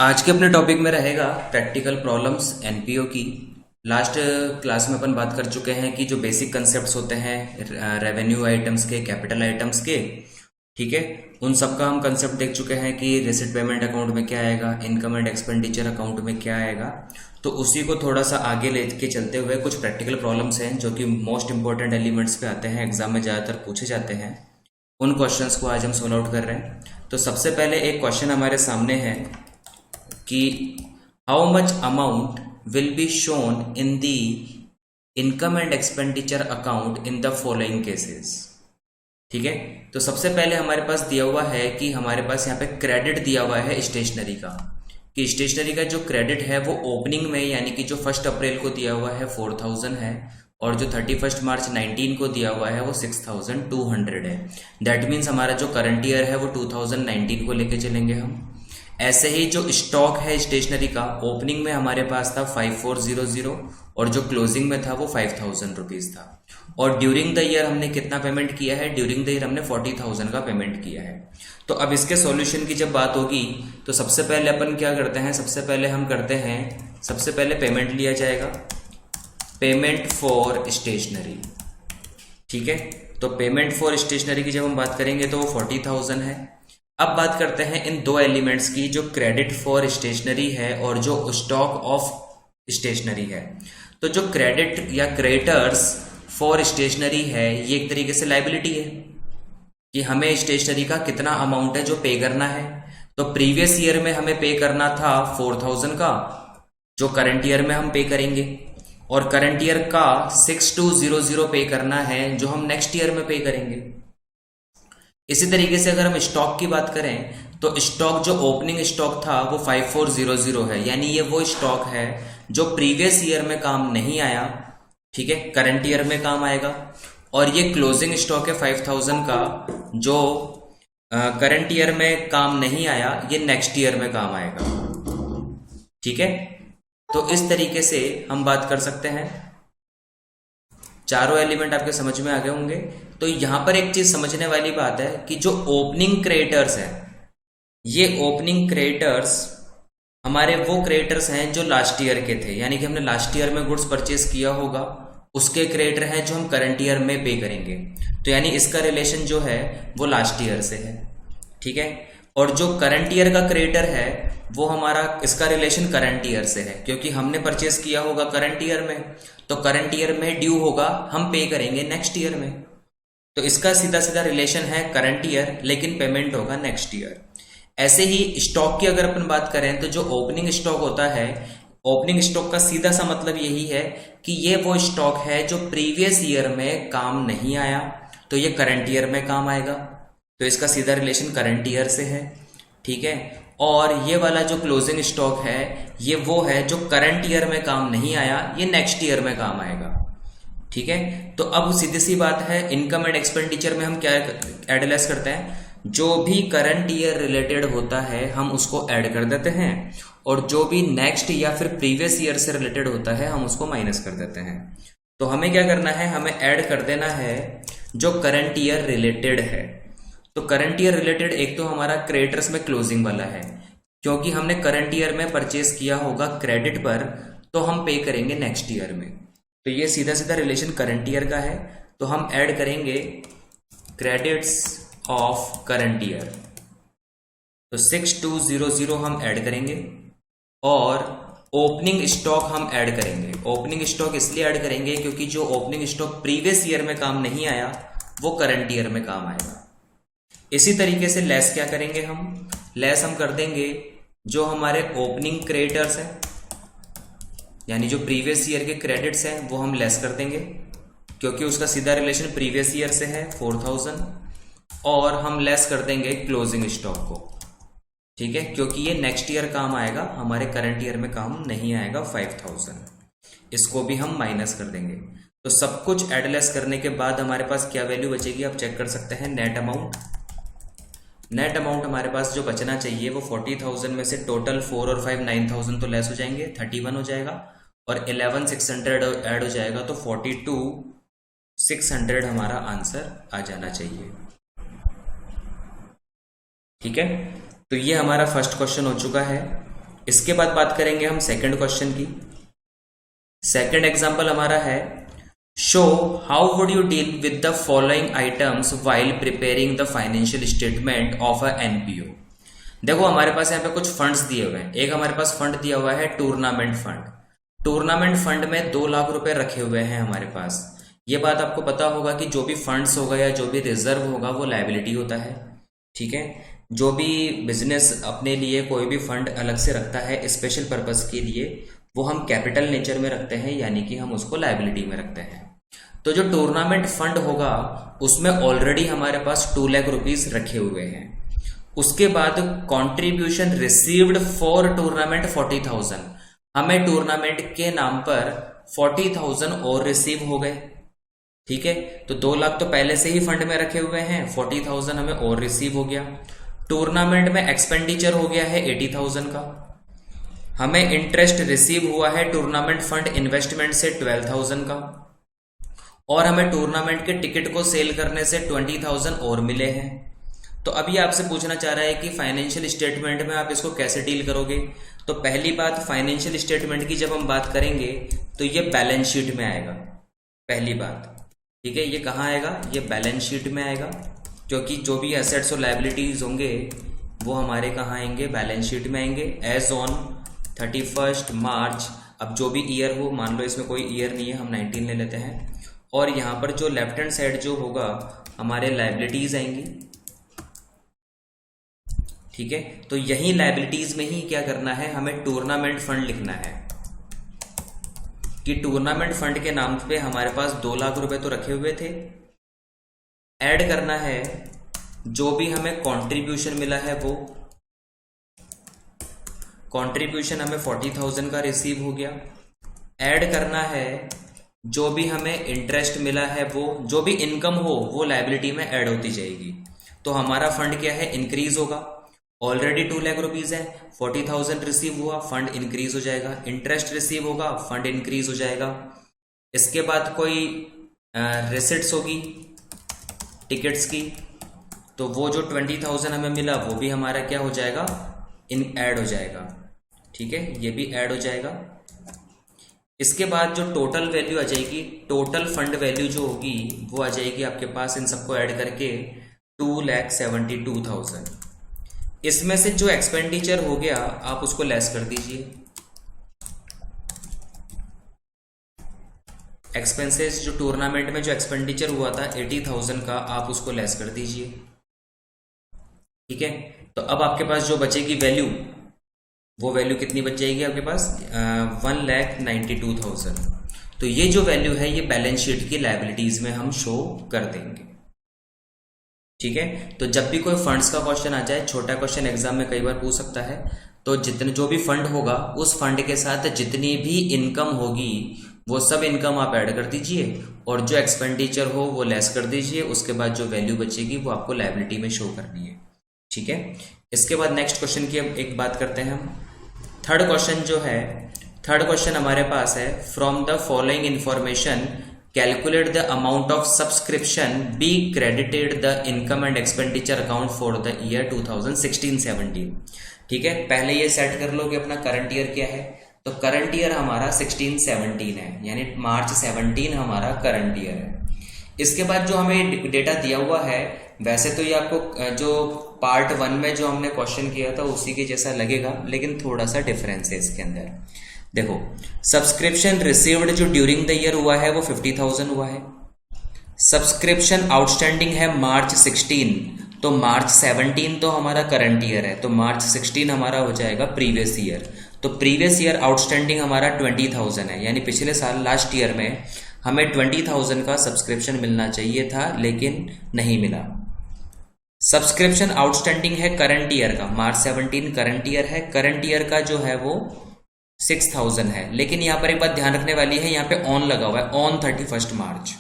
आज के अपने टॉपिक में रहेगा प्रैक्टिकल प्रॉब्लम्स एनपीओ की। लास्ट क्लास में अपन बात कर चुके हैं कि जो बेसिक कंसेप्ट्स होते हैं रेवेन्यू आइटम्स के, कैपिटल आइटम्स के, ठीक है, उन सब का हम कंसेप्ट देख चुके हैं कि रिसिट पेमेंट अकाउंट में क्या आएगा, इनकम एंड एक्सपेंडिचर अकाउंट में क्या आएगा। तो उसी को थोड़ा सा आगे लेके चलते हुए कुछ प्रैक्टिकल प्रॉब्लम्स हैं जो कि मोस्ट इंपॉर्टेंट एलिमेंट्स पे आते हैं, एग्जाम में ज़्यादातर पूछे जाते हैं। उन क्वेश्चंस को आज हम सोल्व आउट कर रहे हैं। तो सबसे पहले एक क्वेश्चन हमारे सामने है कि how much amount will be shown in the income and expenditure account in the following cases. ठीक है, तो सबसे पहले हमारे पास दिया हुआ है कि हमारे पास यहाँ पे क्रेडिट दिया हुआ है स्टेशनरी का, कि स्टेशनरी का जो क्रेडिट है वो ओपनिंग में यानी कि जो 1 अप्रैल को दिया हुआ है 4000 है, और जो 31 मार्च 19 को दिया हुआ है वो 6200 है। दैट मीन्स हमारा जो करंट ईयर है वो 2019 को लेके चलेंगे हम। ऐसे ही जो स्टॉक है स्टेशनरी का, ओपनिंग में हमारे पास था 5400 और जो क्लोजिंग में था वो 5000 रुपीज था। और ड्यूरिंग द ईयर हमने कितना पेमेंट किया है, ड्यूरिंग द ईयर हमने 40,000 का पेमेंट किया है। तो अब इसके सॉल्यूशन की जब बात होगी तो सबसे पहले अपन क्या करते हैं, सबसे पहले हम करते हैं, सबसे पहले पेमेंट लिया जाएगा, पेमेंट फॉर स्टेशनरी। ठीक है, तो पेमेंट फॉर स्टेशनरी की जब हम बात करेंगे तो वो 40,000 है। अब बात करते हैं इन दो एलिमेंट्स की, जो क्रेडिट फॉर स्टेशनरी है और जो स्टॉक ऑफ स्टेशनरी है। तो जो क्रेडिट या क्रेडिटर्स फॉर स्टेशनरी है ये एक तरीके से लाइबिलिटी है कि हमें स्टेशनरी का कितना अमाउंट है जो पे करना है। तो प्रीवियस ईयर में हमें पे करना था 4000 का, जो करंट ईयर में हम पे करेंगे, और करंट ईयर का 6200 पे करना है जो हम नेक्स्ट ईयर में पे करेंगे। इसी तरीके से अगर हम स्टॉक की बात करें तो स्टॉक जो ओपनिंग स्टॉक था वो 5400 है, यानी ये वो स्टॉक है जो प्रीवियस ईयर में काम नहीं आया, ठीक है, करंट ईयर में काम आएगा। और ये क्लोजिंग स्टॉक है 5000 का, जो करंट ईयर में काम नहीं आया, ये नेक्स्ट ईयर में काम आएगा। ठीक है, तो इस तरीके से हम बात कर सकते हैं। चारों एलिमेंट आपके समझ में आ गए होंगे। तो यहां पर एक चीज समझने वाली बात है कि जो ओपनिंग क्रेडिटर्स है, ये ओपनिंग क्रेडिटर्स हमारे वो क्रेडिटर्स हैं जो लास्ट ईयर के थे, यानी कि हमने लास्ट ईयर में गुड्स परचेज किया होगा, उसके क्रेडिटर हैं जो हम करंट ईयर में पे करेंगे। तो यानी इसका रिलेशन जो है वो लास्ट ईयर से है। ठीक है, और जो करंट ईयर का क्रेडिटर है वो हमारा, इसका रिलेशन करंट ईयर से है, क्योंकि हमने परचेस किया होगा करंट ईयर में, तो करंट ईयर में ड्यू होगा, हम पे करेंगे नेक्स्ट ईयर में। तो इसका सीधा सीधा रिलेशन है करंट ईयर, लेकिन पेमेंट होगा नेक्स्ट ईयर। ऐसे ही स्टॉक की अगर अपन बात करें तो जो ओपनिंग स्टॉक होता है, ओपनिंग स्टॉक का सीधा सा मतलब यही है कि ये वो स्टॉक है जो प्रीवियस ईयर में काम नहीं आया, तो ये करंट ईयर में काम आएगा, तो इसका सीधा रिलेशन करंट ईयर से है। ठीक है, और ये वाला जो क्लोजिंग स्टॉक है ये वो है जो करंट ईयर में काम नहीं आया, ये नेक्स्ट ईयर में काम आएगा। ठीक है, तो अब सीधी सी बात है, इनकम एंड एक्सपेंडिचर में हम क्या एड लेस करते हैं, जो भी करंट ईयर रिलेटेड होता है हम उसको ऐड कर देते हैं, और जो भी नेक्स्ट या फिर प्रीवियस ईयर से रिलेटेड होता है हम उसको माइनस कर देते हैं। तो हमें क्या करना है, हमें ऐड कर देना है जो करंट ईयर रिलेटेड है। तो करंट ईयर रिलेटेड एक तो हमारा क्रेडिटर्स में क्लोजिंग वाला है, क्योंकि हमने करंट ईयर में परचेस किया होगा क्रेडिट पर, तो हम पे करेंगे नेक्स्ट ईयर में। तो ये सीधा सीधा रिलेशन करंट ईयर का है। तो हम ऐड करेंगे क्रेडिट्स ऑफ करंट ईयर, तो 6200 हम ऐड करेंगे, और ओपनिंग स्टॉक हम ऐड करेंगे। ओपनिंग स्टॉक इसलिए ऐड करेंगे क्योंकि जो ओपनिंग स्टॉक प्रीवियस ईयर में काम नहीं आया वो करंट ईयर में काम आएगा। इसी तरीके से लेस क्या करेंगे, हम लेस हम कर देंगे जो हमारे ओपनिंग क्रेडिटर्स हैं, यानी जो प्रीवियस ईयर के क्रेडिट्स हैं वो हम लेस कर देंगे, क्योंकि उसका सीधा रिलेशन प्रीवियस ईयर से है 4000, और हम लेस कर देंगे क्लोजिंग स्टॉक को। ठीक है, क्योंकि ये नेक्स्ट ईयर काम आएगा, हमारे करंट ईयर में काम नहीं आएगा 5000, इसको भी हम माइनस कर देंगे। तो सब कुछ एडलेस करने के बाद हमारे पास क्या वैल्यू बचेगी आप चेक कर सकते हैं। नेट अमाउंट, नेट अमाउंट हमारे पास जो बचना चाहिए वो 40,000 में से टोटल 4 और 5 9,000 तो लेस हो जाएंगे, 31 हो जाएगा, और 11,600 ऐड हो जाएगा, तो 42,600 हमारा आंसर आ जाना चाहिए। ठीक है, तो ये हमारा फर्स्ट क्वेश्चन हो चुका है। इसके बाद बात करेंगे हम सेकंड क्वेश्चन की। सेकंड एग्जांपल हमारा है, show how would you deal with the following items while preparing the financial statement of a NPO. देखो हमारे पास यहाँ पे कुछ फंड्स दिए हुए हैं। एक हमारे पास फंड दिया हुआ है टूर्नामेंट फंड। टूर्नामेंट फंड में 2 लाख रुपए रखे हुए हैं हमारे पास। ये बात आपको पता होगा कि जो भी फंड्स होगा या जो भी रिजर्व होगा वो लायबिलिटी होता है, ठीक है। जो भी बिजनेस अपने लिए कोई भी फंड अलग से रखता है स्पेशल पर्पस के लिए, वो हम कैपिटल नेचर में रखते हैं, यानी कि हम उसको लायबिलिटी में रखते हैं। तो जो टूर्नामेंट फंड होगा उसमें ऑलरेडी हमारे पास 2 लाख रुपीज रखे हुए हैं। उसके बाद कंट्रीब्यूशन रिसीव्ड फॉर टूर्नामेंट 40,000, हमें टूर्नामेंट के नाम पर 40,000 और रिसीव हो गए, ठीक है। तो 2 लाख तो पहले से ही फंड में रखे हुए हैं, 40,000 हमें और रिसीव हो गया। टूर्नामेंट में एक्सपेंडिचर हो गया है 80,000 का। हमें इंटरेस्ट रिसीव हुआ है टूर्नामेंट फंड इन्वेस्टमेंट से 12,000 का, और हमें टूर्नामेंट के टिकट को सेल करने से 20,000 और मिले हैं। तो अभी आपसे पूछना चाह रहा है कि फाइनेंशियल स्टेटमेंट में आप इसको कैसे डील करोगे। तो पहली बात, फाइनेंशियल स्टेटमेंट की जब हम बात करेंगे तो ये बैलेंस शीट में आएगा, पहली बात, ठीक है। ये कहाँ आएगा, ये बैलेंस शीट में आएगा, क्योंकि जो भी एसेट्स और लायबिलिटीज होंगे वो हमारे कहाँ आएंगे, बैलेंस शीट में आएंगे। एज ऑन 31 मार्च, अब जो भी ईयर हो, मान लो इसमें कोई ईयर नहीं है, हम 19 ले लेते हैं। और यहाँ पर जो लेफ्ट हैंड साइड जो होगा हमारे लायबिलिटीज आएंगी, ठीक है। तो यही लायबिलिटीज में ही क्या करना है, हमें टूर्नामेंट फंड लिखना है कि टूर्नामेंट फंड के नाम पे हमारे पास 2 लाख रुपए तो रखे हुए थे। ऐड करना है जो भी हमें कंट्रीब्यूशन मिला है, वो कंट्रीब्यूशन हमें 40,000 का रिसीव हो गया। ऐड करना है जो भी हमें इंटरेस्ट मिला है, वो जो भी इनकम हो वो लायबिलिटी में ऐड होती जाएगी। तो हमारा फंड क्या है, इंक्रीज होगा। ऑलरेडी 2 लाख रुपीज है, 40,000 रिसीव हुआ, फंड इंक्रीज हो जाएगा। इंटरेस्ट रिसीव होगा, फंड इंक्रीज हो जाएगा। इसके बाद कोई रिसिट्स होगी टिकट्स की, तो वो जो 20,000 हमें मिला वो भी हमारा क्या हो जाएगा, ऐड हो जाएगा, ठीक है। ये भी ऐड हो जाएगा। इसके बाद जो टोटल वैल्यू आ जाएगी, टोटल फंड वैल्यू जो होगी वो आ जाएगी आपके पास, इन सबको ऐड करके 2,72,000। इसमें से जो एक्सपेंडिचर हो गया आप उसको लेस कर दीजिए। एक्सपेंसेस जो टूर्नामेंट में जो एक्सपेंडिचर हुआ था 80,000 का, आप उसको लेस कर दीजिए, ठीक है। तो अब आपके पास जो बचेगी वैल्यू, वो वैल्यू कितनी बच जाएगी आपके पास, 1,92,000। तो ये जो वैल्यू है ये बैलेंस शीट की लायबिलिटीज में हम शो कर देंगे, ठीक है। तो जब भी कोई फंड्स का क्वेश्चन आ जाए, छोटा क्वेश्चन एग्जाम में कई बार पूछ सकता है, तो जितने जो भी फंड होगा उस फंड के साथ जितनी भी इनकम होगी वो सब इनकम आप ऐड कर दीजिए, और जो एक्सपेंडिचर हो वो लेस कर दीजिए। उसके बाद जो वैल्यू बचेगी वो आपको लायबिलिटी में शो करनी है, ठीक है। इसके बाद नेक्स्ट क्वेश्चन की अब एक बात करते हैं हम। थर्ड क्वेश्चन जो है, थर्ड क्वेश्चन हमारे पास है, from the following information calculate the amount of subscription be credited the income and expenditure account for the year 2016-17। ठीक है, पहले ये सेट कर लो कि अपना करंट ईयर क्या है। तो करंट ईयर हमारा 16-17 है, यानी मार्च 17 हमारा करंट ईयर है। इसके बाद जो हमें डेटा दिया हुआ है, वैसे तो ये आपको जो पार्ट 1 में जो हमने क्वेश्चन किया था उसी के जैसा लगेगा, लेकिन थोड़ा सा डिफरेंस है इसके अंदर। देखो, सब्सक्रिप्शन रिसीव्ड जो ड्यूरिंग द ईयर हुआ है वो 50,000 हुआ है। सब्सक्रिप्शन आउटस्टैंडिंग है मार्च 16, तो मार्च 17 तो हमारा करंट ईयर है, तो मार्च 16 हमारा हो जाएगा प्रीवियस ईयर। तो प्रीवियस ईयर आउटस्टैंडिंग हमारा 20,000 है, यानी पिछले साल लास्ट ईयर में हमें 20,000 का सब्सक्रिप्शन मिलना चाहिए था, लेकिन नहीं मिला। सब्सक्रिप्शन आउटस्टैंडिंग है करंट ईयर का, मार्च 17 करंट ईयर है, करंट ईयर का जो है वो 6,000 है। लेकिन यहां पर एक बात ध्यान रखने वाली है, यहां पे ऑन लगा हुआ है, ऑन 31 मार्च।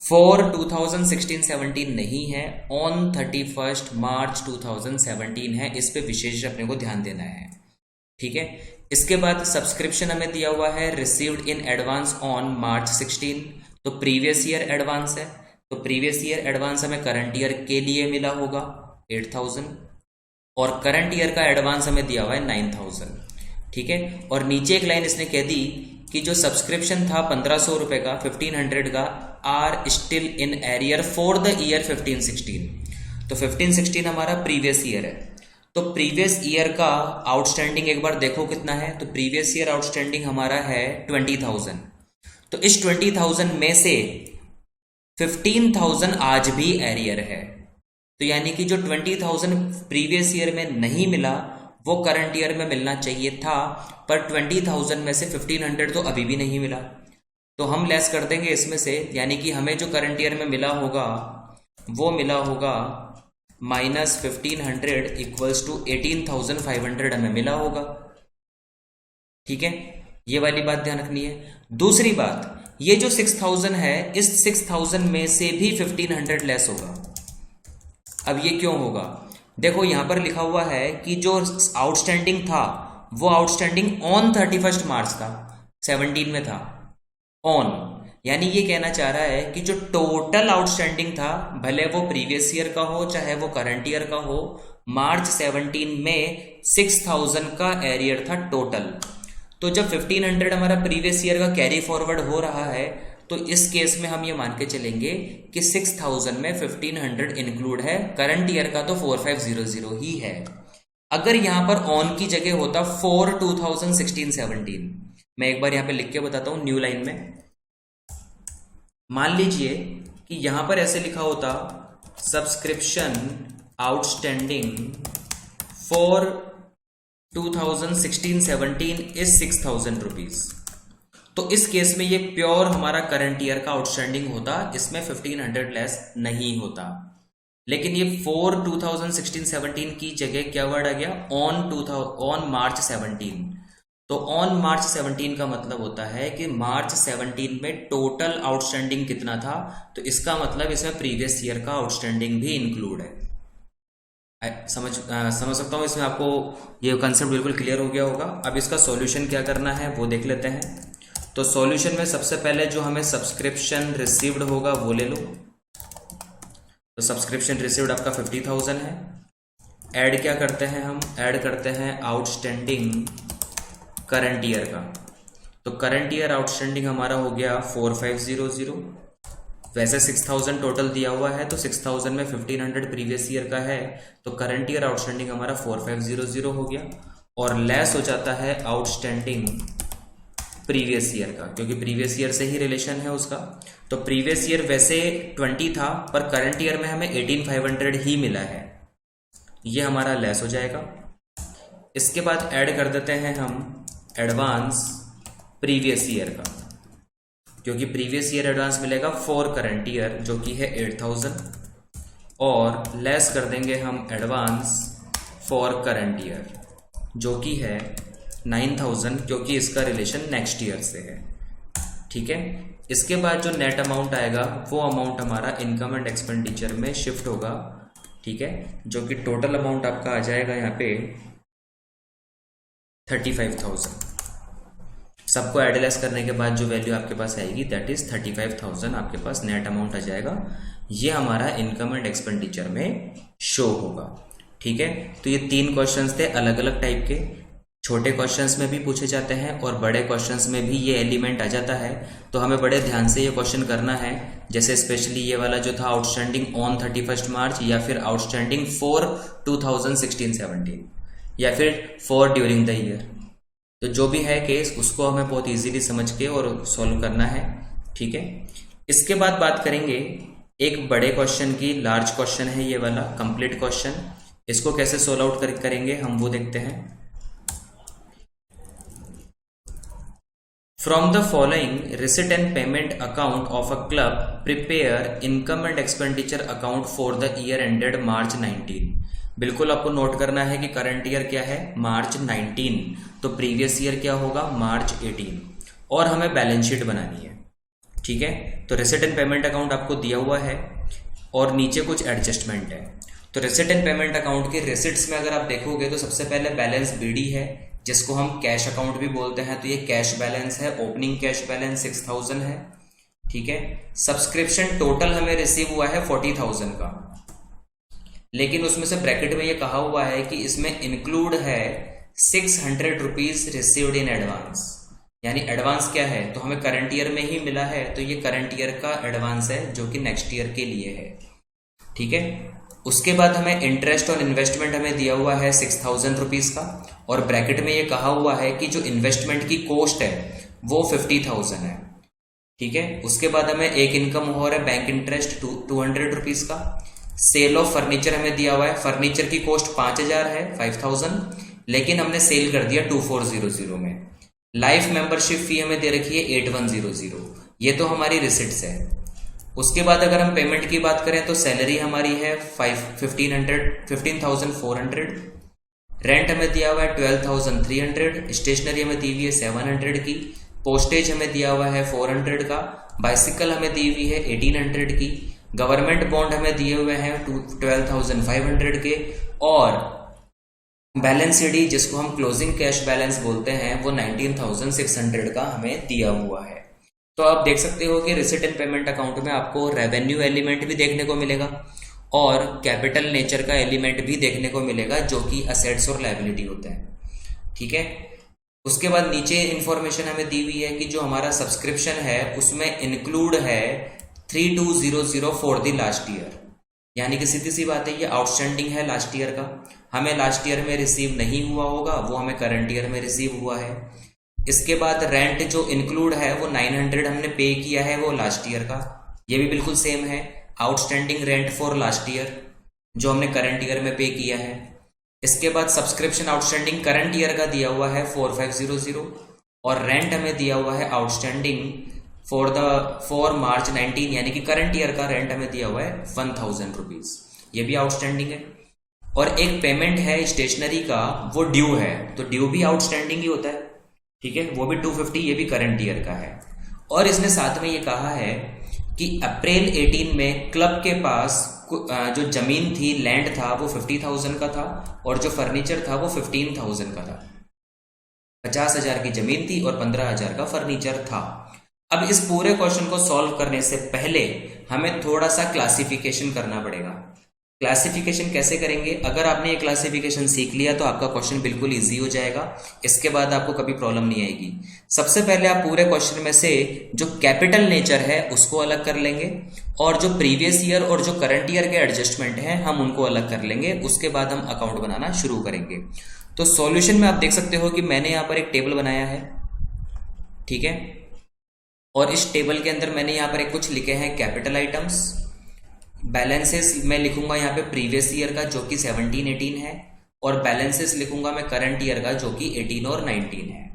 फॉर 2016-17 नहीं है, ऑन 31 मार्च 2017 है। इस पे विशेष अपने को ध्यान देना है, ठीक है। इसके बाद सब्सक्रिप्शन हमें दिया हुआ है received in advance on March 16, तो प्रीवियस ईयर एडवांस है, तो प्रीवियस ईयर एडवांस हमें करंट ईयर के लिए मिला होगा 8,000। और करंट ईयर का एडवांस हमें दिया हुआ है 9000, ठीक है। और नीचे एक लाइन इसने कह दी कि जो सब्सक्रिप्शन था 1500 रुपए का, 1500 का, are still in arrear for the year 1516। तो 1516 हमारा प्रीवियस ईयर है, तो प्रीवियस ईयर का आउटस्टैंडिंग एक बार देखो कितना है। तो प्रीवियस ईयर आउटस्टैंडिंग हमारा है 20,000। तो इस 20,000 में से 15,000 आज भी एरियर है। तो यानी कि जो 20,000 प्रीवियस ईयर में नहीं मिला वो करंट ईयर में मिलना चाहिए था, पर 20,000 में से 1500 तो अभी भी नहीं मिला। तो हम लेस कर देंगे इसमें से, यानी कि हमें जो करंट ईयर में मिला होगा वो मिला होगा -1500 इक्वल्स टू 18,500 हमें मिला होगा, ठीक है। ये वाली बात ध्यान रखनी है। दूसरी बात, ये जो 6,000 है, इस 6,000 में से भी 1500 लेस होगा। अब ये क्यों होगा? देखो यहां पर लिखा हुआ है कि जो आउटस्टैंडिंग था वो आउटस्टैंडिंग ऑन 31 मार्च था, 17 में था ऑन, यानी ये कहना चाह रहा है कि जो टोटल आउटस्टैंडिंग था, भले वो प्रीवियस ईयर का हो चाहे वो करंट ईयर का हो, मार्च 17 में 6,000 का एरियर था टोटल। तो जब 1500 हमारा प्रीवियस ईयर का कैरी फॉरवर्ड हो रहा है, तो इस केस में हम ये मान के चलेंगे कि 6,000 में 1500 इंक्लूड है, करंट ईयर का तो 4500 ही है। अगर यहां पर ऑन की जगह होता 4 2016-17, मैं एक बार यहां पे लिख के बताता हूं न्यू लाइन में। मान लीजिए कि यहां पर ऐसे लिखा होता subscription outstanding for 2016-17 is 6,000 rupees. तो इस केस में ये प्योर हमारा करंट ईयर का आउटस्टैंडिंग होता, इसमें 1500 लेस नहीं होता। लेकिन ये 4 2016-17 की जगह क्या वर्ड आ गया? On March 17। तो ऑन मार्च 17 का मतलब होता है कि मार्च 17 में टोटल आउटस्टैंडिंग कितना था, तो इसका मतलब इसमें प्रीवियस ईयर का आउटस्टैंडिंग भी इंक्लूड है। समझ सकता हूं इसमें आपको ये कंसेप्ट बिल्कुल क्लियर हो गया होगा। अब इसका सॉल्यूशन क्या करना है वो देख लेते हैं। तो सॉल्यूशन में सबसे पहले जो हमें सब्सक्रिप्शन रिसीव्ड होगा वो ले लो। तो सब्सक्रिप्शन रिसीव्ड आपका 50,000 है। ऐड क्या करते हैं हम? ऐड करते हैं आउटस्टैंडिंग करंट ईयर का। तो करंट ईयर आउटस्टैंडिंग हमारा हो गया 4500। वैसे 6,000 टोटल दिया हुआ है, तो 6,000 में 1500 प्रीवियस ईयर का है, तो करंट ईयर आउटस्टैंडिंग हमारा 4500 हो गया। और लेस हो जाता है आउटस्टैंडिंग प्रीवियस ईयर का, क्योंकि प्रीवियस ईयर से ही रिलेशन है उसका। तो प्रीवियस ईयर वैसे 20 था, पर करंट ईयर में हमें 18,500 ही मिला है, ये हमारा लेस हो जाएगा। इसके बाद ऐड कर देते हैं हम एडवांस प्रीवियस ईयर का, क्योंकि प्रीवियस ईयर एडवांस मिलेगा फॉर करंट ईयर जो कि है 8,000, और लेस कर देंगे हम एडवांस फॉर करंट ईयर जो कि है 9,000, क्योंकि इसका रिलेशन नेक्स्ट ईयर से है, ठीक है। इसके बाद जो नेट अमाउंट आएगा वो अमाउंट हमारा इनकम एंड एक्सपेंडिचर में शिफ्ट होगा, ठीक है, जो कि टोटल अमाउंट आपका आ जाएगा यहाँ पे 35,000। सबको एडलेस करने के बाद जो वैल्यू आपके पास आएगी दैट इज 35,000 आपके पास नेट अमाउंट आ जाएगा। ये हमारा इनकम एंड एक्सपेंडिचर में शो होगा, ठीक है। तो ये 3 क्वेश्चंस थे अलग अलग टाइप के। छोटे क्वेश्चंस में भी पूछे जाते हैं और बड़े क्वेश्चंस में भी ये एलिमेंट आ जाता है, तो हमें बड़े ध्यान से ये क्वेश्चन करना है। जैसे स्पेशली ये वाला जो था आउटस्टैंडिंग ऑन 31 मार्च, या फिर आउटस्टैंडिंग फॉर 2016-17, या फिर फॉर ड्यूरिंग द ईयर। तो जो भी है केस उसको हमें बहुत इजीली समझ के और सॉल्व करना है, ठीक है। इसके बाद बात करेंगे एक बड़े क्वेश्चन की। लार्ज क्वेश्चन है ये वाला कंप्लीट क्वेश्चन, इसको कैसे सोल्व आउट करेंगे हम वो देखते हैं। From the following receipt and payment account of a club, prepare income and expenditure account for the year ended March 19। बिल्कुल आपको नोट करना है कि करंट ईयर क्या है? मार्च 19, तो प्रीवियस ईयर क्या होगा? मार्च 18, और हमें बैलेंस शीट बनानी है, ठीक है। तो रिसीट एंड पेमेंट अकाउंट आपको दिया हुआ है और नीचे कुछ एडजस्टमेंट है। तो रिसीट एंड पेमेंट अकाउंट के रिसिट्स में अगर आप देखोगे तो सबसे पहले बैलेंस बीडी है, जिसको हम कैश अकाउंट भी बोलते हैं। तो ये कैश बैलेंस है, ओपनिंग कैश बैलेंस 6,000 है, ठीक है। सब्सक्रिप्शन टोटल हमें रिसीव हुआ है 40,000 का, लेकिन उसमें से ब्रैकेट में ये कहा हुआ है कि इसमें इंक्लूड है 600 रुपीज रिसीव्ड इन एडवांस। यानी एडवांस क्या है, तो हमें करंट ईयर में ही मिला है, तो ये करंट ईयर का एडवांस है जो कि नेक्स्ट ईयर के लिए है। ठीक है। उसके बाद हमें इंटरेस्ट ऑन इन्वेस्टमेंट हमें दिया हुआ है 6000 रुपीज का, और ब्रैकेट में ये कहा हुआ है कि जो इन्वेस्टमेंट की कॉस्ट है वो 50,000 है। ठीक है। उसके बाद हमें एक इनकम हो रहा है बैंक इंटरेस्ट 200 रुपीज का। सेल ऑफ फर्नीचर हमें दिया हुआ है, फर्नीचर की कॉस्ट 5000 है 5000, लेकिन हमने सेल कर दिया 2400 में। लाइफ मेंबरशिप फी हमें दे रखी है 8100, ये तो हमारी रिसिट्स है। उसके बाद अगर हम पेमेंट की बात करें तो सैलरी हमारी है 15,400, रेंट हमें दिया हुआ है 12,300, स्टेशनरी हमें दी हुई है 700 की, पोस्टेज हमें दिया हुआ है 400 का, बाइसिकल हमें दी हुई है 1800 की, गवर्नमेंट बॉन्ड हमें दिए हुए हैं 12,500 के, और बैलेंस शीट जिसको हम क्लोजिंग कैश बैलेंस बोलते हैं वो 19,600 का हमें दिया हुआ है। तो आप देख सकते हो कि रिसिट एंड पेमेंट अकाउंट में आपको रेवेन्यू एलिमेंट भी देखने को मिलेगा और कैपिटल नेचर का एलिमेंट भी देखने को मिलेगा जो कि असेट्स और लायबिलिटी होते हैं। ठीक है। उसके बाद नीचे इंफॉर्मेशन हमें दी हुई है कि जो हमारा सब्सक्रिप्शन है उसमें इंक्लूड है 3200 फॉर द लास्ट ईयर। यानी कि सीधी सी बात है ये आउटस्टैंडिंग है लास्ट ईयर का, हमें लास्ट ईयर में रिसीव नहीं हुआ होगा, वो हमें करंट ईयर में रिसीव हुआ है। इसके बाद रेंट जो इंक्लूड है वो 900 हमने पे किया है, वो लास्ट ईयर का, ये भी बिल्कुल सेम है। Outstanding rent for last year जो हमने करंट ईयर में पे किया है। इसके बाद सब्सक्रिप्शन आउटस्टैंडिंग करंट ईयर का दिया हुआ है 4500, और रेंट हमें दिया हुआ है आउटस्टैंडिंग फॉर मार्च 19, यानी कि करंट ईयर का रेंट हमें दिया हुआ है 1000 रुपीज, ये भी आउटस्टैंडिंग है। और एक पेमेंट है स्टेशनरी का, वो ड्यू है, तो ड्यू भी आउटस्टैंडिंग ही होता है। ठीक है। वो भी 250, ये भी करंट ईयर का है। और इसने साथ में ये कहा है कि अप्रैल 18 में क्लब के पास जो जमीन थी, लैंड था, वो 50,000 का था, और जो फर्नीचर था वो 15,000 का था। 50,000 की जमीन थी और 15,000 का फर्नीचर था। अब इस पूरे क्वेश्चन को सॉल्व करने से पहले हमें थोड़ा सा क्लासिफिकेशन करना पड़ेगा। क्लासिफिकेशन कैसे करेंगे? अगर आपने ये क्लासिफिकेशन सीख लिया तो आपका क्वेश्चन बिल्कुल इजी हो जाएगा, इसके बाद आपको कभी प्रॉब्लम नहीं आएगी। सबसे पहले आप पूरे क्वेश्चन में से जो कैपिटल नेचर है उसको अलग कर लेंगे, और जो प्रीवियस ईयर और जो करंट ईयर के एडजस्टमेंट हैं हम उनको अलग कर लेंगे। उसके बाद हम अकाउंट बनाना शुरू करेंगे। तो सॉल्यूशन में आप देख सकते हो कि मैंने यहाँ पर एक टेबल बनाया है। ठीक है। और इस टेबल के अंदर मैंने यहाँ पर एक कुछ लिखे हैं कैपिटल आइटम्स। बैलेंसेस मैं लिखूंगा यहाँ पे प्रीवियस ईयर का जो कि 17-18 है, और बैलेंसेस लिखूंगा मैं करंट ईयर का जो कि 18 और 19 है।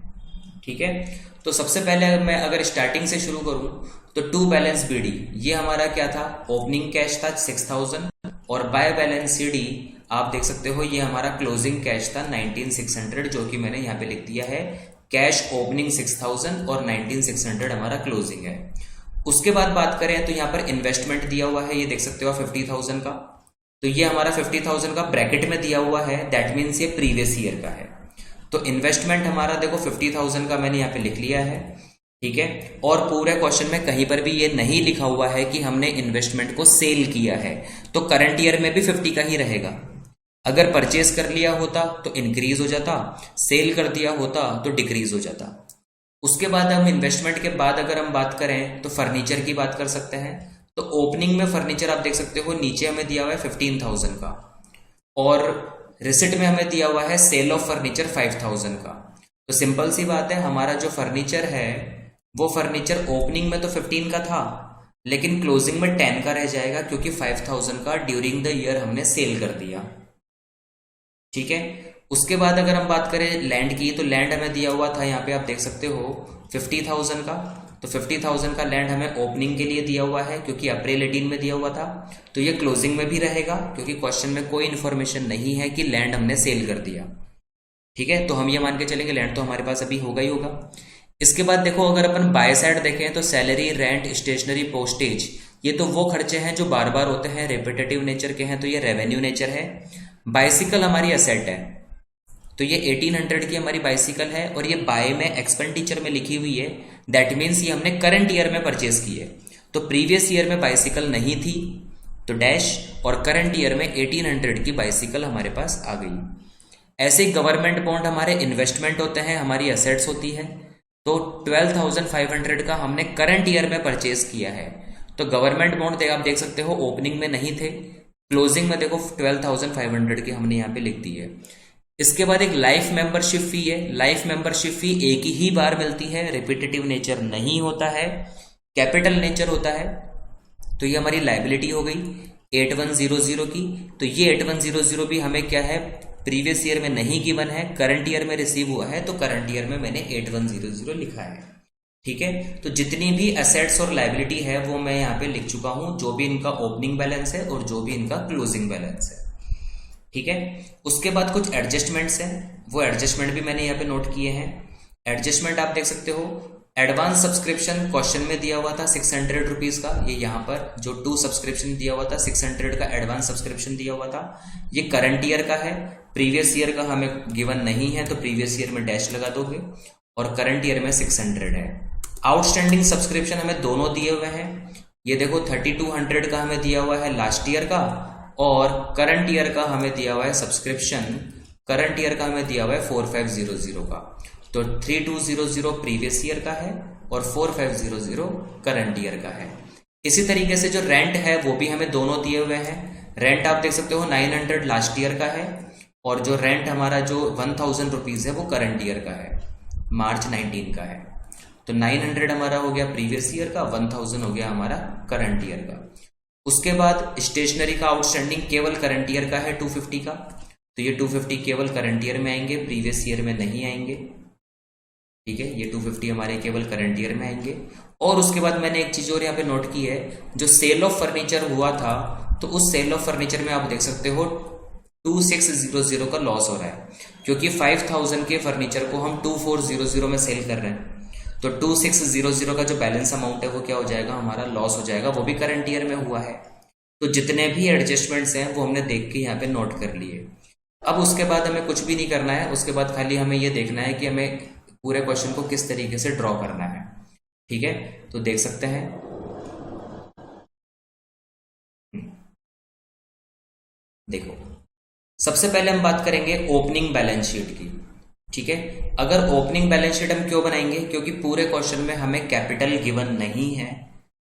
ठीक है। तो सबसे पहले मैं अगर स्टार्टिंग से शुरू करूं तो टू बैलेंस बीडी, ये हमारा क्या था, ओपनिंग कैश था 6000, और बाय बैलेंस सीडी आप देख सकते हो ये हमारा क्लोजिंग कैश था 19600, जो कि मैंने यहाँ पे लिख दिया है कैश ओपनिंग 6000 और 19600 हमारा क्लोजिंग है। उसके बाद बात करें तो यहाँ पर इन्वेस्टमेंट दिया हुआ है, ये देख सकते हो 50,000 का, तो ये हमारा 50,000 का ब्रैकेट में दिया हुआ है, दैट मीन्स ये प्रीवियस ईयर का है। तो इन्वेस्टमेंट हमारा देखो 50,000 का मैंने यहाँ पे लिख लिया है। ठीक है। और पूरे क्वेश्चन में कहीं पर भी ये नहीं लिखा हुआ है कि हमने इन्वेस्टमेंट को सेल किया है, तो करंट ईयर में भी 50 का ही रहेगा। अगर परचेज कर लिया होता तो इंक्रीज हो जाता, सेल कर दिया होता तो डिक्रीज हो जाता। उसके बाद हम इन्वेस्टमेंट के बाद अगर हम बात करें तो फर्नीचर की बात कर सकते हैं। तो ओपनिंग में फर्नीचर आप देख सकते हो नीचे हमें दिया हुआ है 15,000 का, और रिसिट में हमें दिया हुआ है सेल ऑफ फर्नीचर 5,000 का। तो सिंपल सी बात है, हमारा जो फर्नीचर है वो फर्नीचर ओपनिंग में तो 15 का था, लेकिन क्लोजिंग में 10 का रह जाएगा, क्योंकि 5,000 का ड्यूरिंग द ईयर हमने सेल कर दिया। ठीक है। उसके बाद अगर हम बात करें लैंड की, तो लैंड हमें दिया हुआ था यहाँ पे आप देख सकते हो 50,000 का, तो 50,000 का लैंड हमें ओपनिंग के लिए दिया हुआ है क्योंकि अप्रैल 18 में दिया हुआ था। तो ये क्लोजिंग में भी रहेगा क्योंकि क्वेश्चन में कोई इन्फॉर्मेशन नहीं है कि लैंड हमने सेल कर दिया। ठीक है। तो हम ये मान के चलेंगे लैंड तो हमारे पास अभी होगा ही होगा। इसके बाद देखो अगर अपन बाय साइड देखें तो सैलरी, रेंट, स्टेशनरी, पोस्टेज, ये तो वो खर्चे हैं जो बार बार होते हैं, रिपीटेटिव नेचर के हैं, तो ये रेवेन्यू नेचर है। बाइसिकल हमारी असेट है, तो ये 1800 की हमारी बाइसिकल है, और ये बाय में एक्सपेंडिचर में लिखी हुई है, दैट मीन्स ये हमने करंट ईयर में परचेज की है। तो प्रीवियस ईयर में बाइसिकल नहीं थी, तो डैश, और करंट ईयर में 1800 की बाइसिकल हमारे पास आ गई। ऐसे गवर्नमेंट बॉन्ड हमारे इन्वेस्टमेंट होते हैं, हमारी एसेट्स होती है। तो 12,500 का हमने करंट ईयर में परचेज किया है। तो गवर्नमेंट बॉन्ड आप देख सकते हो ओपनिंग में नहीं थे, क्लोजिंग में देखो 12,500 की हमने यहाँ पे लिख दी है। इसके बाद एक लाइफ मेंबरशिप फी है। लाइफ मेंबरशिप फी एक ही बार मिलती है, रिपीटेटिव नेचर नहीं होता है, कैपिटल नेचर होता है। तो ये हमारी लाइबिलिटी हो गई 8100 की। तो ये 8100 भी हमें क्या है, प्रीवियस ईयर में नहीं गिवन है, करंट ईयर में रिसीव हुआ है, तो करंट ईयर में मैंने 8100 लिखा है। ठीक है, तो जितनी भी एसेट्स और लाइबिलिटी है वो मैं यहाँ पे लिख चुका हूं, जो भी इनका ओपनिंग बैलेंस है और जो भी इनका क्लोजिंग बैलेंस है। ठीक है, उसके बाद कुछ एडजस्टमेंट्स हैं, वो एडजस्टमेंट भी मैंने यहाँ पे नोट किए हैं। एडजस्टमेंट आप देख सकते हो, एडवांस सब्सक्रिप्शन क्वेश्चन में दिया हुआ था 600 रुपीज का, ये यहाँ पर जो 2 सब्सक्रिप्शन दिया हुआ था 600 का एडवांस सब्सक्रिप्शन दिया हुआ था, ये करंट ईयर का है। प्रीवियस ईयर का हमें गिवन नहीं है, तो प्रीवियस ईयर में डैश लगा दोगे, और करंट ईयर में 600 है। आउटस्टैंडिंग सब्सक्रिप्शन हमें दोनों दिए हुए हैं, ये देखो 3200 का हमें दिया हुआ है लास्ट ईयर का, और करंट ईयर का हमें दिया हुआ है सब्सक्रिप्शन, करंट ईयर का हमें दिया हुआ है 4500 का। तो 3200 प्रीवियस ईयर का है और 4500 करंट ईयर का है। इसी तरीके से जो रेंट है वो भी हमें दोनों दिए हुए हैं। रेंट आप देख सकते हो 900 लास्ट ईयर का है, और जो रेंट हमारा जो 1000 रुपीज है वो करंट ईयर का है, मार्च 19 का है। तो 900 हमारा हो गया प्रीवियस ईयर का, 1000 हो गया हमारा करंट ईयर का। उसके बाद स्टेशनरी का आउटस्टैंडिंग केवल करंट ईयर का है 250 का, तो ये 250 केवल करंट ईयर में आएंगे, प्रीवियस ईयर में नहीं आएंगे। ठीक है, ये 250 हमारे केवल करंट ईयर में आएंगे। और उसके बाद मैंने एक चीज और यहाँ पे नोट की है, जो सेल ऑफ फर्नीचर हुआ था, तो उस सेल ऑफ फर्नीचर में आप देख सकते हो 2600 का लॉस हो रहा है, क्योंकि 5000 के फर्नीचर को हम 2400 में सेल कर रहे हैं। तो 2600 का जो बैलेंस अमाउंट है वो क्या हो जाएगा, हमारा लॉस हो जाएगा, वो भी करंट ईयर में हुआ है। तो जितने भी एडजस्टमेंट्स हैं वो हमने देख के यहाँ पे नोट कर लिए। अब उसके बाद हमें कुछ भी नहीं करना है, उसके बाद खाली हमें ये देखना है कि हमें पूरे क्वेश्चन को किस तरीके से ड्रॉ करना है। ठीक है, तो देख सकते हैं, देखो सबसे पहले हम बात करेंगे ओपनिंग बैलेंस शीट की। ठीक है, अगर ओपनिंग बैलेंस शीट हम क्यों बनाएंगे, क्योंकि पूरे क्वेश्चन में हमें कैपिटल गिवन नहीं है।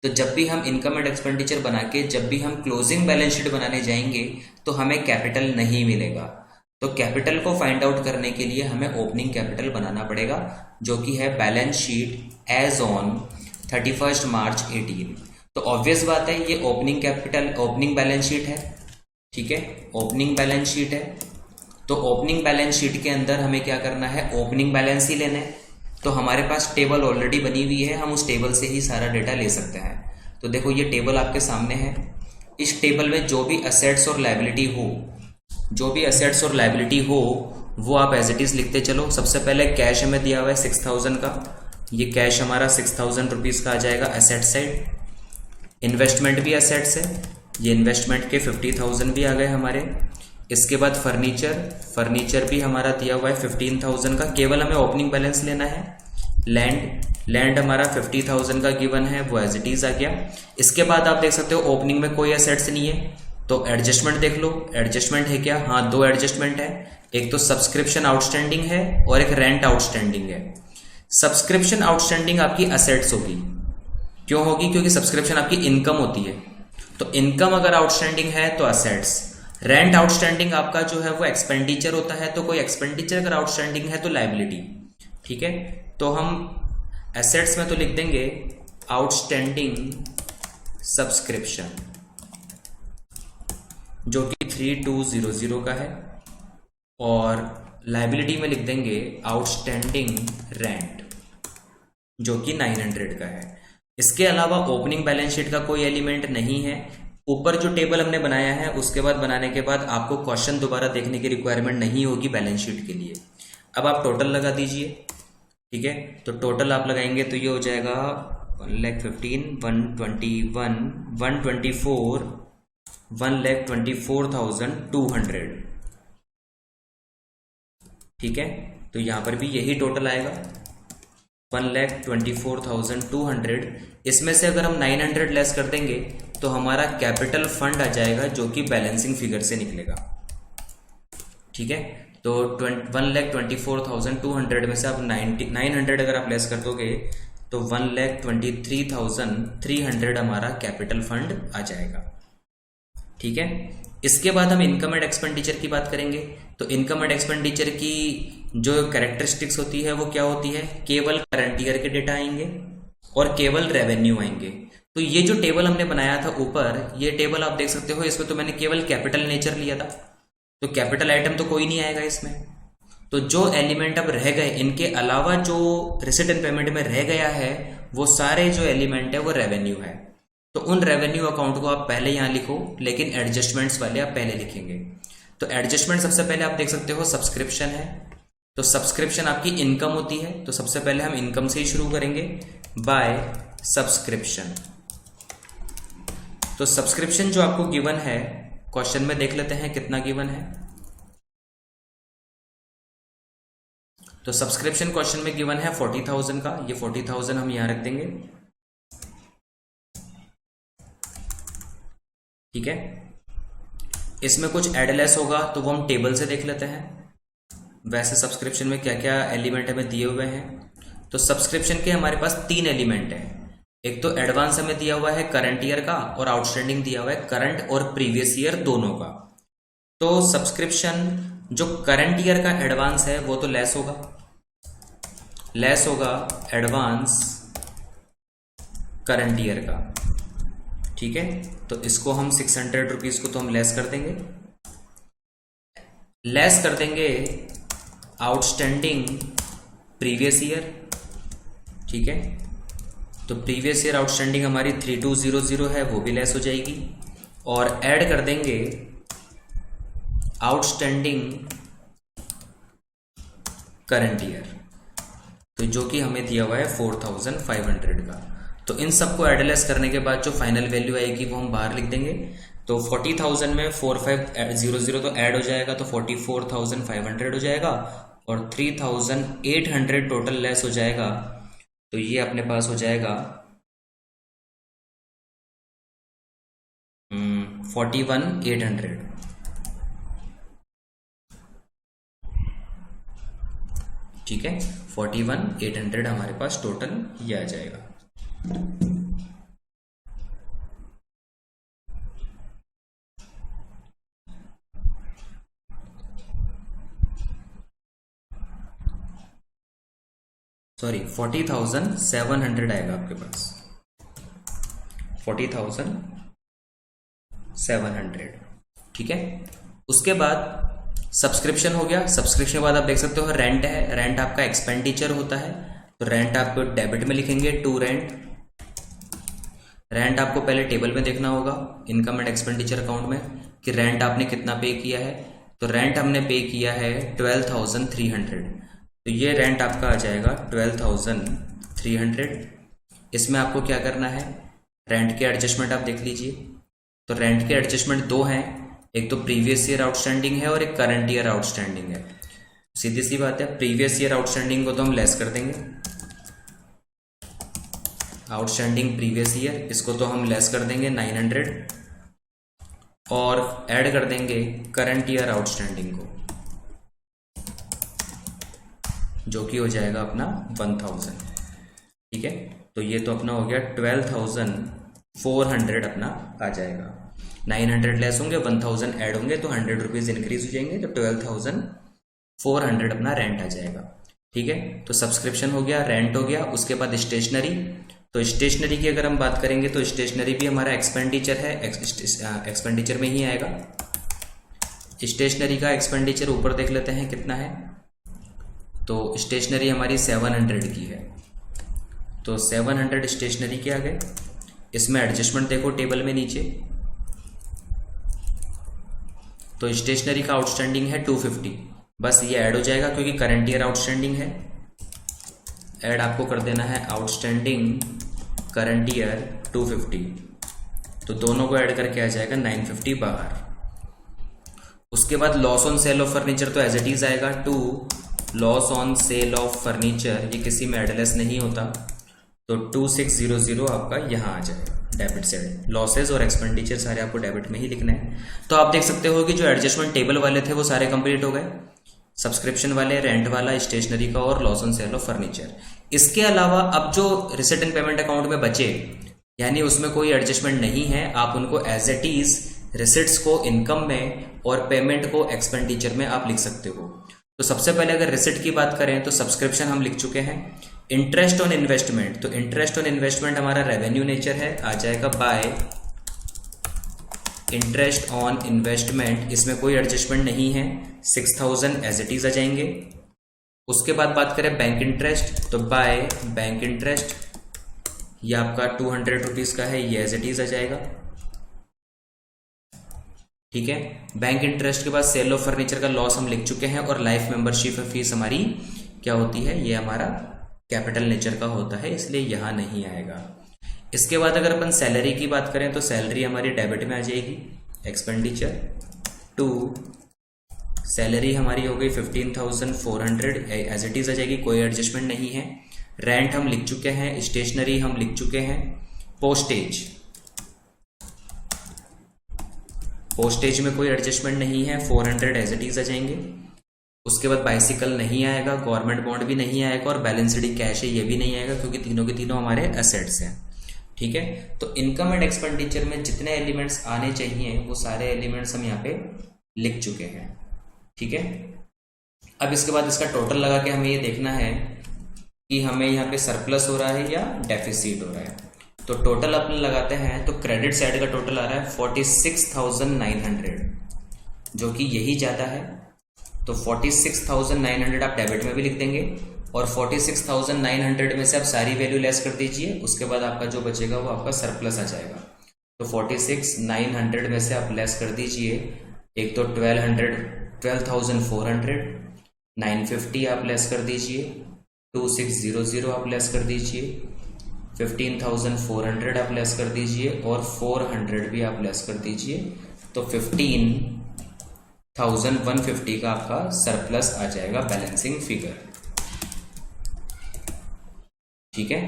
तो जब भी हम इनकम एंड एक्सपेंडिचर बना के जब भी हम क्लोजिंग बैलेंस शीट बनाने जाएंगे तो हमें कैपिटल नहीं मिलेगा। तो कैपिटल को फाइंड आउट करने के लिए हमें ओपनिंग कैपिटल बनाना पड़ेगा, जो कि है बैलेंस शीट एज ऑन 31 मार्च 18। तो ऑब्वियस बात है ये opening capital opening balance sheet है। ठीक है, ओपनिंग बैलेंस शीट है, तो ओपनिंग बैलेंस शीट के अंदर हमें क्या करना है, ओपनिंग बैलेंस ही लेना है। तो हमारे पास टेबल ऑलरेडी बनी हुई है, हम उस टेबल से ही सारा डेटा ले सकते हैं। तो देखो ये टेबल आपके सामने है, इस टेबल में जो भी असेट्स और लायबिलिटी हो, जो भी असेट्स और लायबिलिटी हो वो आप एज इट इज लिखते चलो। सबसे पहले कैश हमें दिया हुआ है 6000 का, ये कैश हमारा 6000 रुपीज का आ जाएगा एसेट साइड। इन्वेस्टमेंट भी असेट्स है, ये इन्वेस्टमेंट के 50,000 भी आ गए हमारे। इसके बाद फर्नीचर भी हमारा दिया हुआ है 15,000 का, केवल हमें ओपनिंग बैलेंस लेना है। लैंड हमारा 50,000 का गिवन है, वो एज इट इज आ गया। इसके बाद आप देख सकते हो ओपनिंग में कोई एसेट्स नहीं है, तो एडजस्टमेंट देख लो। एडजस्टमेंट है क्या, हाँ 2 एडजस्टमेंट है, एक तो सब्सक्रिप्शन आउटस्टैंडिंग है और एक रेंट आउटस्टैंडिंग है। सब्सक्रिप्शन आउटस्टैंडिंग आपकी असेट्स होगी, क्यों होगी, क्योंकि सब्सक्रिप्शन आपकी इनकम होती है, तो इनकम अगर आउटस्टैंडिंग है तो असेट्स। रेंट आउटस्टैंडिंग आपका जो है वो एक्सपेंडिचर होता है, तो कोई एक्सपेंडिचर अगर आउटस्टैंडिंग है तो लायबिलिटी। ठीक है, तो हम एसेट्स में तो लिख देंगे आउटस्टैंडिंग सब्सक्रिप्शन, जो कि 3200 का है, और लायबिलिटी में लिख देंगे आउटस्टैंडिंग रेंट, जो कि 900 का है। इसके अलावा ओपनिंग बैलेंस शीट का कोई एलिमेंट नहीं है। ऊपर जो टेबल हमने बनाया है उसके बाद बनाने के बाद आपको क्वेश्चन दोबारा देखने की रिक्वायरमेंट नहीं होगी बैलेंस शीट के लिए। अब आप टोटल लगा दीजिए। ठीक है, तो टोटल आप लगाएंगे तो ये हो जाएगा 1,15,000, 121, 124, 1,24,200। ठीक है, तो यहां पर भी यही टोटल आएगा 1,24,200। इसमें से अगर हम 900 लेस कर देंगे तो हमारा कैपिटल फंड आ जाएगा जो कि बैलेंसिंग फिगर से निकलेगा। ठीक है, तो 1,24,200 में से आप 900 अगर आप लेस कर दोगे तो 1,23,300 हमारा कैपिटल फंड आ जाएगा। ठीक है, इसके बाद हम इनकम एंड एक्सपेंडिचर की बात करेंगे। तो इनकम एंड एक्सपेंडिचर की जो कैरेक्टरिस्टिक्स होती है वो क्या होती है, केवल करंट ईयर के डेटा आएंगे और केवल रेवेन्यू आएंगे। तो ये जो टेबल हमने बनाया था ऊपर, ये टेबल आप देख सकते हो, इसमें तो मैंने केवल कैपिटल नेचर लिया था, तो कैपिटल आइटम तो कोई नहीं आएगा इसमें। तो जो एलिमेंट अब रह गए, इनके अलावा जो रिसिट एंड पेमेंट में रह गया है, वो सारे जो एलिमेंट है वो रेवेन्यू है। तो उन रेवेन्यू अकाउंट को आप पहले यहां लिखो, लेकिन एडजस्टमेंट्स वाले आप पहले लिखेंगे। तो एडजस्टमेंट सबसे पहले आप देख सकते हो सब्सक्रिप्शन है। तो सब्सक्रिप्शन आपकी इनकम होती है, तो सबसे पहले हम इनकम से ही शुरू करेंगे, बाय सब्सक्रिप्शन। तो सब्सक्रिप्शन जो आपको गिवन है क्वेश्चन में, देख लेते हैं कितना गिवन है। तो सब्सक्रिप्शन क्वेश्चन में गिवन है 40,000 का, ये 40,000 हम यहां रख देंगे। ठीक है, इसमें कुछ एडलेस होगा तो वो हम टेबल से देख लेते हैं। वैसे सब्सक्रिप्शन में क्या क्या एलिमेंट हमें दिए हुए हैं। तो सब्सक्रिप्शन के हमारे पास 3 एलिमेंट हैं। एक तो एडवांस हमें दिया हुआ है करंट ईयर का, और आउटस्टैंडिंग दिया हुआ है करंट और प्रीवियस ईयर दोनों का। तो सब्सक्रिप्शन जो करंट ईयर का एडवांस है वो तो लेस होगा एडवांस करंट ईयर का। ठीक है, तो इसको हम 600 रुपीज को तो हम लेस कर देंगे आउटस्टैंडिंग प्रीवियस ईयर। ठीक है, तो प्रीवियस ईयर आउटस्टैंडिंग हमारी 3200 है, वो भी लेस हो जाएगी। और ऐड कर देंगे आउटस्टैंडिंग करंट ईयर, तो जो कि हमें दिया हुआ है 4,500 का। तो इन सबको एडलेस करने के बाद जो फाइनल वैल्यू आएगी वो हम बाहर लिख देंगे। तो 40,000 में 4500 तो ऐड हो जाएगा, तो 44,500 हो जाएगा, और 3,800 टोटल लेस हो जाएगा। तो ये अपने पास हो जाएगा 41,800। ठीक है, 41,800 हमारे पास टोटल ये आ जाएगा। सॉरी, 40,700 आएगा आपके पास, 40,700। ठीक है, उसके बाद सब्सक्रिप्शन हो गया। सब्सक्रिप्शन के बाद आप देख सकते हो रेंट है, रेंट आपका एक्सपेंडिचर होता है, तो रेंट आपको डेबिट में लिखेंगे, टू रेंट। रेंट आपको पहले टेबल में देखना होगा इनकम एंड एक्सपेंडिचर अकाउंट में कि रेंट आपने कितना पे किया है। तो रेंट हमने पे किया है 12,300, तो ये रेंट आपका आ जाएगा 12,300। इसमें आपको क्या करना है, रेंट के एडजस्टमेंट आप देख लीजिए। तो रेंट के एडजस्टमेंट 2 हैं, एक तो प्रीवियस ईयर आउटस्टैंडिंग है और एक करंट ईयर आउटस्टैंडिंग है। सीधी सी बात है, प्रीवियस ईयर आउटस्टैंडिंग को तो हम लेस कर देंगे, आउटस्टैंडिंग प्रीवियस ईयर, इसको तो हम लेस कर देंगे 900, और ऐड कर देंगे करंट ईयर आउटस्टैंडिंग को, जो कि हो जाएगा अपना 1,000। ठीक है, तो ये तो अपना हो गया 12,400 अपना आ जाएगा। 900 लेस होंगे, 1,000 ऐड होंगे, तो 100 रुपीज इंक्रीज हो जाएंगे, तो 12,400 अपना रेंट आ जाएगा। ठीक है, तो सब्सक्रिप्शन हो गया, रेंट हो गया। उसके बाद स्टेशनरी। तो स्टेशनरी की अगर हम बात करेंगे तो स्टेशनरी भी हमारा एक्सपेंडिचर है, एक्सपेंडिचर में ही आएगा। स्टेशनरी का एक्सपेंडिचर ऊपर देख लेते हैं कितना है। तो स्टेशनरी हमारी 700 की है, तो 700 स्टेशनरी के आ गए। इसमें एडजस्टमेंट देखो टेबल में नीचे, तो स्टेशनरी का आउटस्टैंडिंग है 250, बस ये ऐड हो जाएगा क्योंकि करंट ईयर आउटस्टैंडिंग है। ऐड आपको कर देना है आउटस्टैंडिंग करंट ईयर 250, तो दोनों को ऐड करके आ जाएगा 950 बाहर। उसके बाद loss on sale of furniture तो एज इट इज आएगा 2 loss on sale of furniture, ये किसी में एडलेस नहीं होता, तो 2600 आपका यहाँ आ जाएगा डेबिट साइड। लॉसेज और एक्सपेंडिचर सारे आपको डेबिट में ही लिखना है। तो आप देख सकते हो कि जो एडजस्टमेंट टेबल वाले थे वो सारे कंप्लीट हो गए, सब्सक्रिप्शन वाले, रेंट वाला, स्टेशनरी का और loss on sale of furniture. इसके अलावा अब जो रिसिट एंड पेमेंट अकाउंट में बचे, यानी उसमें कोई एडजस्टमेंट नहीं है, आप उनको एज इट इज रिसिट्स को इनकम में और पेमेंट को एक्सपेंडिचर में आप लिख सकते हो। तो सबसे पहले अगर रिसिट की बात करें तो सब्सक्रिप्शन हम लिख चुके हैं। इंटरेस्ट ऑन इन्वेस्टमेंट, तो इंटरेस्ट ऑन इन्वेस्टमेंट हमारा रेवेन्यू नेचर है, आ जाएगा बाय इंटरेस्ट ऑन इन्वेस्टमेंट। इसमें कोई एडजस्टमेंट नहीं है, 6000 एज इट इज आ जाएंगे। उसके बाद बात करें बैंक इंटरेस्ट, तो बाय बैंक इंटरेस्ट, ये आपका 200 रुपीज का है, ये एज इट इज आ जाएगा। ठीक है, बैंक इंटरेस्ट के बाद सेल ऑफ फर्नीचर का लॉस हम लिख चुके हैं, और लाइफ मेंबरशिप फीस हमारी क्या होती है, ये हमारा कैपिटल नेचर का होता है, इसलिए यहां नहीं आएगा। इसके बाद अगर अपन सैलरी की बात करें तो सैलरी हमारी डेबिट में आ जाएगी, एक्सपेंडिचर टू सैलरी हमारी हो गई 15,400 एज इट इज आ जाएगी, कोई एडजस्टमेंट नहीं है। रेंट हम लिख चुके हैं, स्टेशनरी हम लिख चुके हैं, पोस्टेज में कोई एडजस्टमेंट नहीं है, 400 एज इट इज आ जाएंगे। उसके बाद बाइसिकल नहीं आएगा, गवर्नमेंट बॉन्ड भी नहीं आएगा, और बैलेंसड कैश है ये भी नहीं आएगा, क्योंकि तीनों के तीनों हमारे एसेट्स हैं। ठीक है, तो इनकम एंड एक्सपेंडिचर में जितने एलिमेंट्स आने चाहिए वो सारे एलिमेंट्स हम यहाँ पे लिख चुके हैं। ठीक है, अब इसके बाद इसका टोटल लगा के हमें ये देखना है कि हमें यहाँ पे सरप्लस हो रहा है या डेफिसिट हो रहा है। तो टोटल अपन लगाते हैं, तो क्रेडिट साइड का टोटल आ रहा है 46,900, जो कि यही जाता है। तो 46,900 आप डेबिट में भी लिख देंगे, और 46,900 में से आप सारी वैल्यू लेस कर दीजिए, उसके बाद आपका जो बचेगा वो आपका सरप्लस आ जाएगा। तो 46,900 में से आप लेस कर दीजिए, एक तो 12,400, 950 आप लेस कर दीजिए, 2600 आप लेस कर दीजिए, 15,400 आप लेस कर दीजिए, और 400 भी आप लेस कर दीजिए। तो 15,150 का आपका सरप्लस आ जाएगा, बैलेंसिंग फिगर। ठीक है,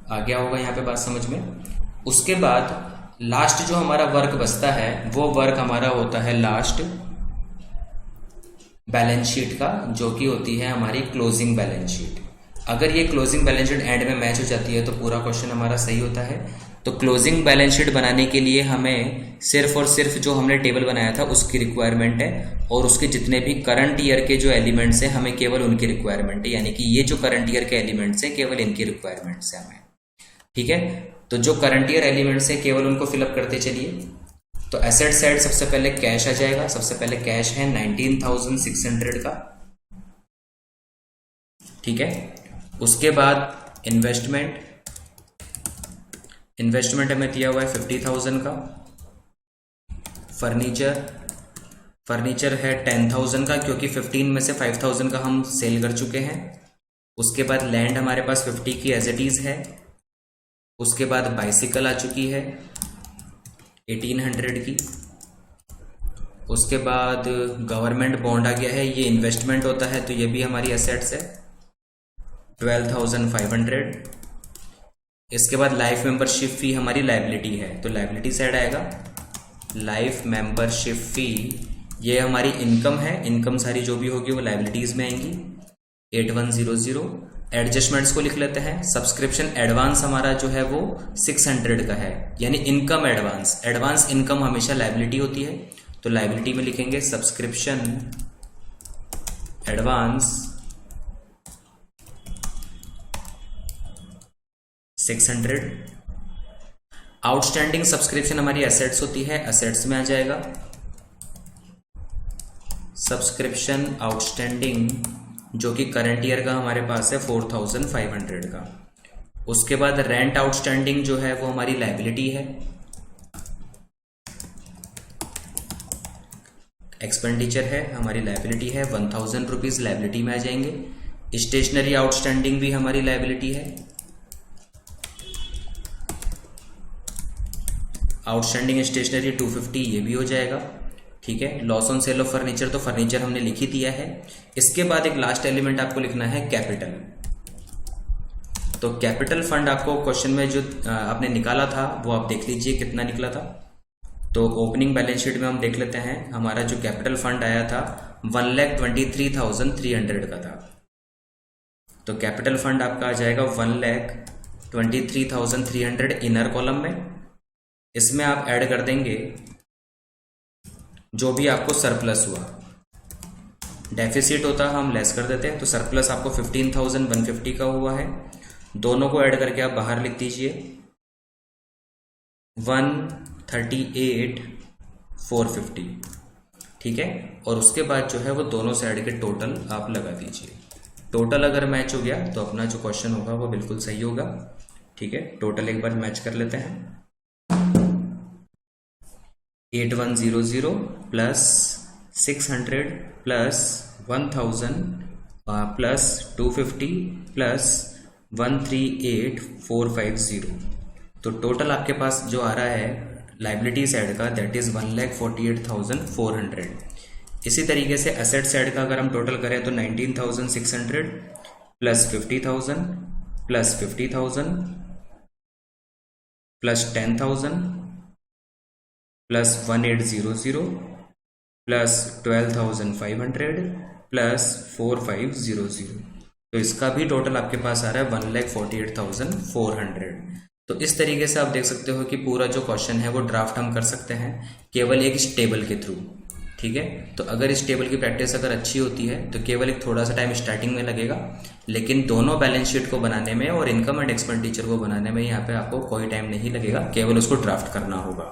आ गया होगा यहाँ पे बात समझ में। उसके बाद लास्ट जो हमारा वर्क बचता है वो वर्क हमारा होता है लास्ट बैलेंस शीट का, जो कि होती है हमारी क्लोजिंग बैलेंस शीट। अगर ये क्लोजिंग बैलेंस शीट एंड में मैच हो जाती है तो पूरा क्वेश्चन हमारा सही होता है। तो क्लोजिंग बैलेंस शीट बनाने के लिए हमें सिर्फ और सिर्फ जो हमने टेबल बनाया था उसकी रिक्वायरमेंट है, और उसके जितने भी करंट ईयर के जो एलिमेंट्स हैं हमें केवल उनकी रिक्वायरमेंट है, यानी कि ये जो करंट ईयर के एलिमेंट्स हैं केवल इनकी रिक्वायरमेंट्स है हमें। ठीक है, तो जो करंट ईयर एलिमेंट्स हैं केवल उनको फिलअप करते चलिए। तो एसेट साइड सबसे पहले कैश आ जाएगा, सबसे पहले कैश है 19,600 का। ठीक है, उसके बाद इन्वेस्टमेंट हमें दिया हुआ है 50,000 का। फर्नीचर है 10,000 का, क्योंकि 15 में से 5,000 का हम सेल कर चुके हैं। उसके बाद लैंड हमारे पास 50 की एज इट इज है। उसके बाद बाइसिकल आ चुकी है 1800 की। उसके बाद गवर्नमेंट बॉन्ड आ गया है, ये इन्वेस्टमेंट होता है तो ये भी हमारी एसेट्स है 12,500। इसके बाद लाइफ मेंबरशिप फी हमारी लाइबिलिटी है, तो लाइबिलिटी साइड आएगा लाइफ मेंबरशिप फी, ये हमारी इनकम है, इनकम सारी जो भी होगी वो लाइबिलिटीज में आएंगी 8100। एडजस्टमेंट्स को लिख लेते हैं। सब्सक्रिप्शन एडवांस हमारा जो है वो 600 का है, यानी इनकम एडवांस इनकम हमेशा लाइबिलिटी होती है, तो लाइबिलिटी में लिखेंगे सब्सक्रिप्शन एडवांस 600। आउटस्टैंडिंग सब्सक्रिप्शन हमारी एसेट्स होती है, एसेट्स में आ जाएगा सब्सक्रिप्शन आउटस्टैंडिंग, जो कि करंट ईयर का हमारे पास है 4,500 का। उसके बाद रेंट आउटस्टैंडिंग जो है वो हमारी लाइबिलिटी है। एक्सपेंडिचर है हमारी लाइबिलिटी है, 1,000 रुपीज लाइबिलिटी में आ जाएंगे। स्टेशनरी आउटस्टैंडिंग भी हमारी लाइबिलिटी है। आउटस्टैंडिंग स्टेशनरी 250 ये भी हो जाएगा। ठीक है। Loss on sale of furniture, तो फर्नीचर हमने लिख ही दिया है। इसके बाद एक लास्ट एलिमेंट आपको लिखना है कैपिटल। तो कैपिटल फंड आपको क्वेश्चन में जो आपने निकाला था वो आप देख लीजिए कितना निकला था। तो ओपनिंग बैलेंस शीट में हम देख लेते हैं, हमारा जो कैपिटल फंड आया था 1,23,300 का था। तो कैपिटल फंड आपका आ जाएगा 1,23,300 इनर कॉलम में। इसमें आप ऐड कर देंगे जो भी आपको सरप्लस हुआ। डेफिसिट होता हम लेस कर देते हैं, तो सरप्लस आपको 15,150 का हुआ है। दोनों को ऐड करके आप बाहर लिख दीजिए 138,450, ठीक है। और उसके बाद जो है वो दोनों से ऐड के टोटल आप लगा दीजिए। टोटल अगर मैच हो गया तो अपना जो क्वेश्चन होगा वो बिल्कुल सही होगा, ठीक है। टोटल एक बार मैच कर लेते हैं। 8100 प्लस 600 प्लस 1000 प्लस 250 प्लस 138,450। तो टोटल आपके पास जो आ रहा है लाइबिलिटी साइड का दैट इज 1,48,400। इसी तरीके से एसेट साइड का अगर हम टोटल करें तो 19,600 plus 50,000 plus 50,000 plus 10,000 plus 1,800 plus 12,500 plus 4,500। तो इसका भी टोटल आपके पास आ रहा है 1,48,400। तो इस तरीके से आप देख सकते हो कि पूरा जो क्वेश्चन है वो ड्राफ्ट हम कर सकते हैं केवल एक इस टेबल के थ्रू, ठीक है। तो अगर इस टेबल की प्रैक्टिस अगर अच्छी होती है तो केवल एक थोड़ा सा टाइम स्टार्टिंग में लगेगा, लेकिन दोनों बैलेंस शीट को बनाने में और इनकम एंड एक्सपेंडिचर को बनाने में यहाँ पे आपको कोई टाइम नहीं लगेगा, केवल उसको ड्राफ्ट करना होगा,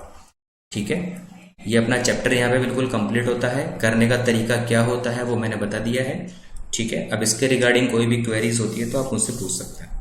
ठीक है। ये अपना चैप्टर यहाँ पे बिल्कुल कंप्लीट होता है। करने का तरीका क्या होता है वो मैंने बता दिया है, ठीक है। अब इसके रिगार्डिंग कोई भी क्वेरीज होती है तो आप मुझसे पूछ सकते हैं।